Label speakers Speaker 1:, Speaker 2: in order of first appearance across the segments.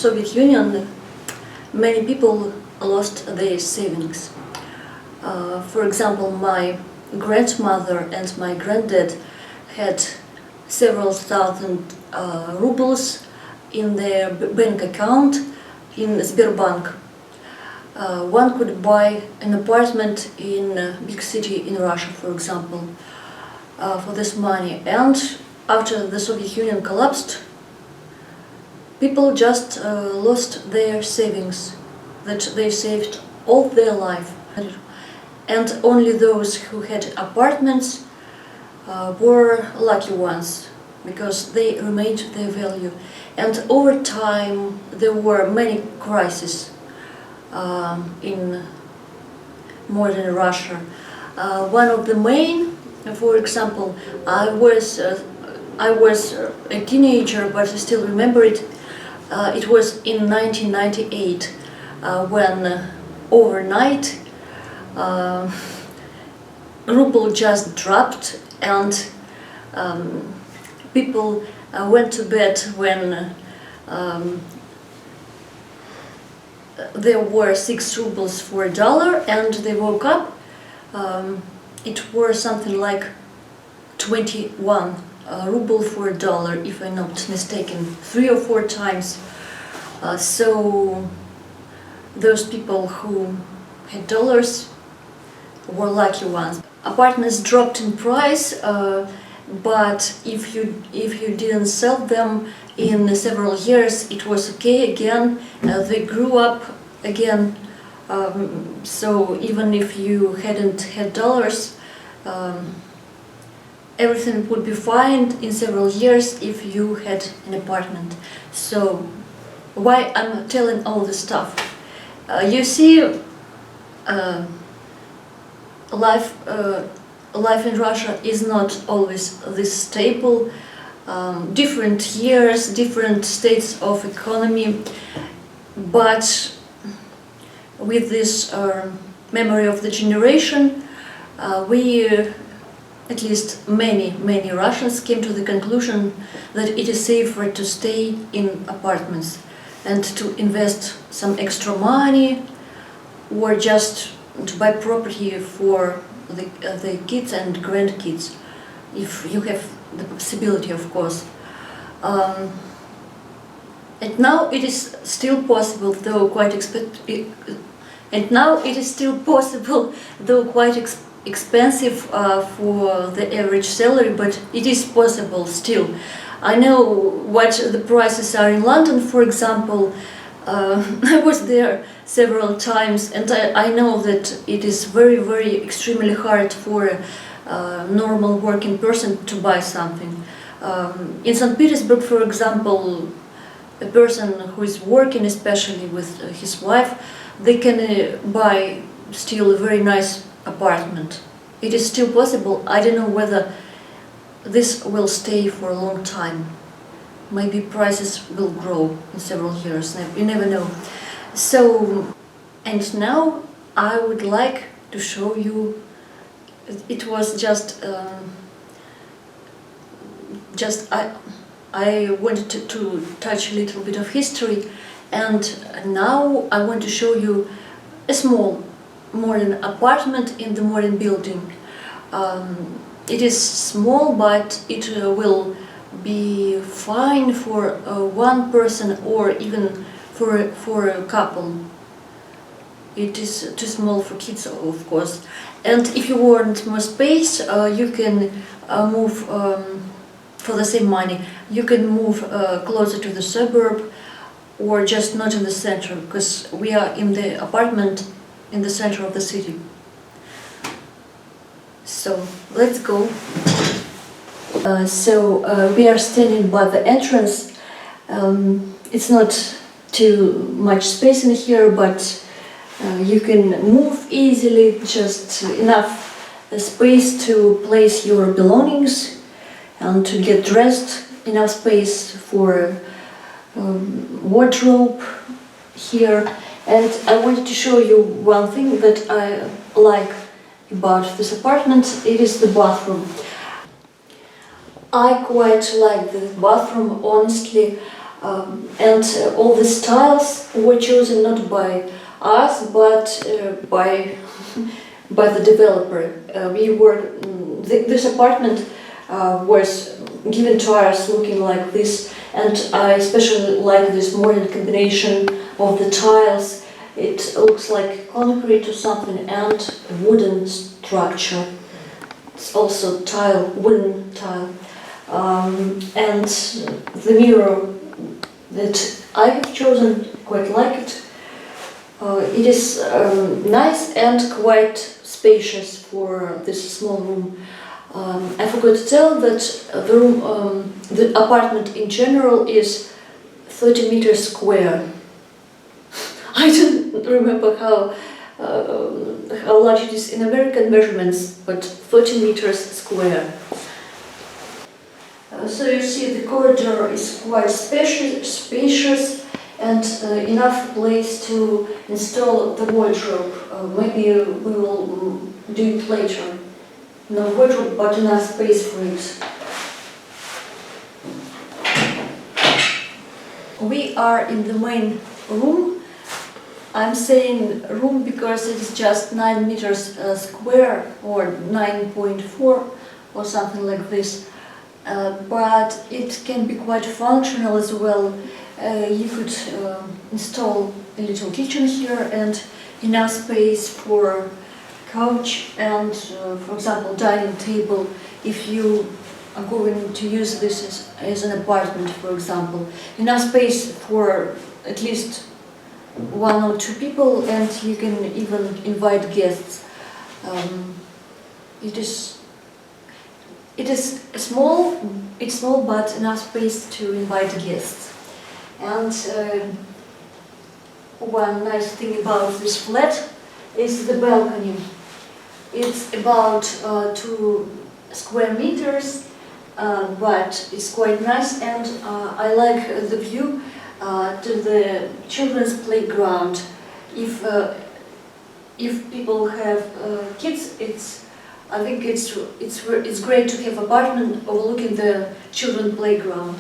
Speaker 1: Soviet Union, many people lost their savings. For example, my grandmother and my granddad had several thousand rubles in their bank account in Sberbank. One could buy an apartment in a big city in Russia, for example, for this money. And after the Soviet Union collapsed, people just lost their savings that they saved all their life. And only those who had apartments were lucky ones, because they remained their value. And over time there were many crises in modern Russia. One of the main, for example, I was a teenager, but I still remember it. It was in 1998 when overnight ruble just dropped, and people went to bed when there were 6 rubles for a dollar, and they woke up, it was something like 21 ruble for a dollar, if I'm not mistaken, 3 or 4 times. So those people who had dollars were lucky ones. Apartments dropped in price, but if you didn't sell them in several years, it was okay again. They grew up again. So even if you hadn't had dollars, everything would be fine in several years if you had an apartment. So why I'm telling all this stuff? You see, life in Russia is not always this stable. Different years, different states of economy, but with this memory of the generation, we, at least many Russians, came to the conclusion that it is safer to stay in apartments and to invest some extra money, or just to buy property for the kids and grandkids, if you have the possibility, of course. And now it is still possible, though quite expensive, for the average salary, but it is possible still. I know what the prices are in London, for example. I was there several times, and I know that it is very extremely hard for a normal working person to buy something. In St. Petersburg, for example, a person who is working, especially with his wife, they can buy still a very nice apartment. It is still possible. I don't know whether this will stay for a long time. Maybe prices will grow in several years, you never know. So, and now I would like to show you, it was I wanted to touch a little bit of history, and now I want to show you a small modern apartment in the modern building. It is small, but it will be fine for one person, or even for a couple. It is too small for kids, of course. And if you want more space, you can move, for the same money, you can move closer to the suburb, or just not in the center, because we are in the apartment in the center of the city. So let's go. We are standing by the entrance. It's not too much space in here, but you can move easily, just enough space to place your belongings and to get dressed, enough space for wardrobe here. And I wanted to show you one thing that I like about this apartment. It is the bathroom. I quite like the bathroom, honestly. And all these tiles were chosen not by us, but by the developer. This apartment was given to us looking like this, and I especially like this modern combination of the tiles. It looks like concrete or something and wooden structure. It's also tile, wooden tile. And the mirror that I have chosen, quite like it. It is nice and quite spacious for this small room. I forgot to tell that the room, the apartment in general is 30 meters square. I don't remember how large it is in American measurements, but 30 meters square. So you see the corridor is quite spacious and enough place to install the wardrobe. Maybe we will do it later. No wardrobe, but enough space for it. We are in the main room. I'm saying room because it is just 9 meters square, or 9.4 or something like this. But it can be quite functional as well. You could install a little kitchen here and enough space for couch and, for example, dining table if you are going to use this as an apartment, for example. Enough space for at least 1 or 2 people, and you can even invite guests. It is small, but enough space to invite guests. And one nice thing about this flat is the balcony. It's about 2 square meters, but it's quite nice, and I like the view to the children's playground. If people have kids, I think it's great to have apartment overlooking the children's playground.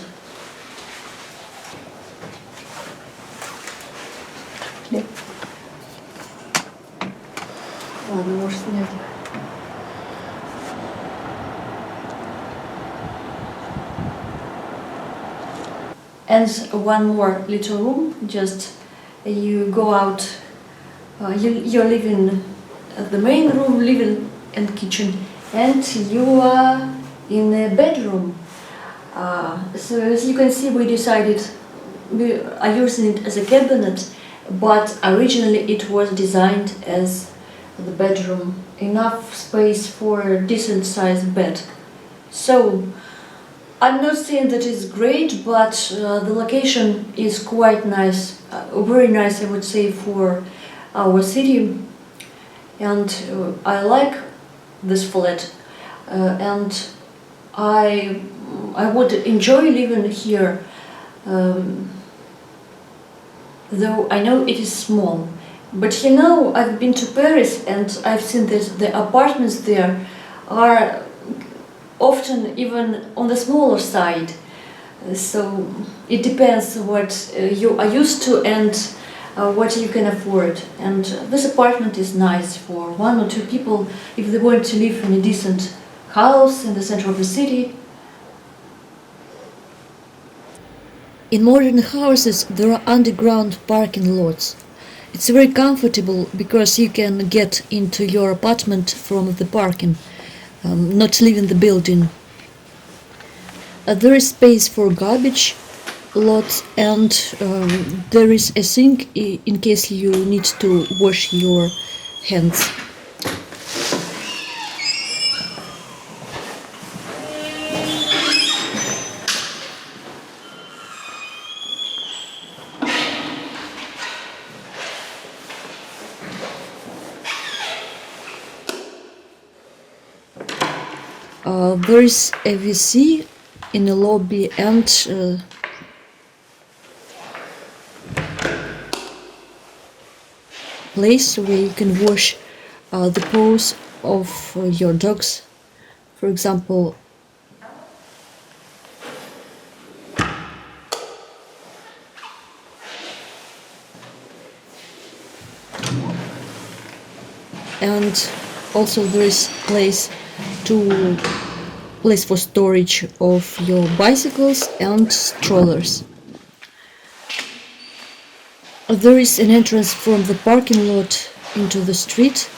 Speaker 1: Ладно, может снять. And one more little room. Just you go out. You're living the main room, living and kitchen, and you are in a bedroom. So as you can see, we decided we are using it as a cabinet, but originally it was designed as the bedroom. Enough space for a decent sized bed. So I'm not saying that it's great, but the location is quite nice, very nice, I would say, for our city, and I like this flat, and I would enjoy living here, though I know it is small. But you know, I've been to Paris and I've seen that the apartments there are often even on the smaller side. So it depends what you are used to and what you can afford. And this apartment is nice for 1 or 2 people if they want to live in a decent house in the center of the city.
Speaker 2: In modern houses there are underground parking lots. It's very comfortable because you can get into your apartment from the parking, not leaving the building. There is space for garbage lots, and there is a sink in case you need to wash your hands. There is a WC in the lobby and place where you can wash the paws of your dogs. For example, and also there is place for storage of your bicycles and strollers. There is an entrance from the parking lot into the street,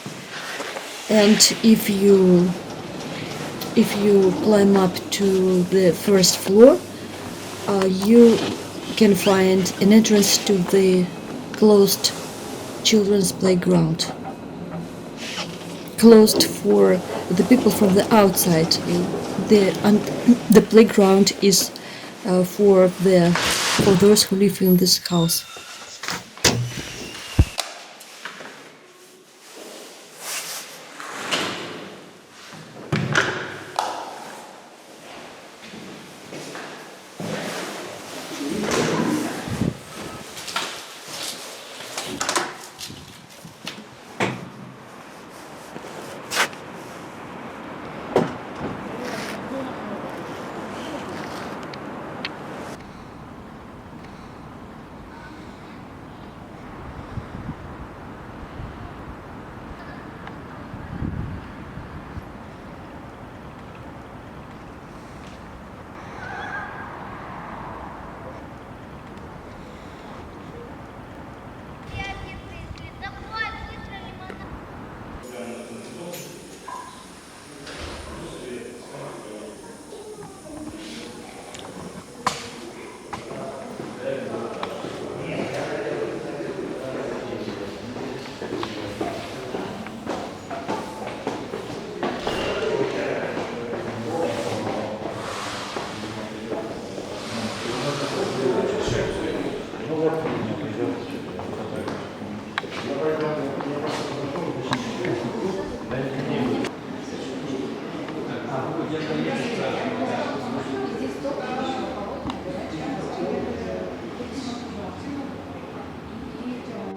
Speaker 2: and if you climb up to the first floor, you can find an entrance to the closed children's playground, closed for the people from the outside. The playground is for those who live in this house.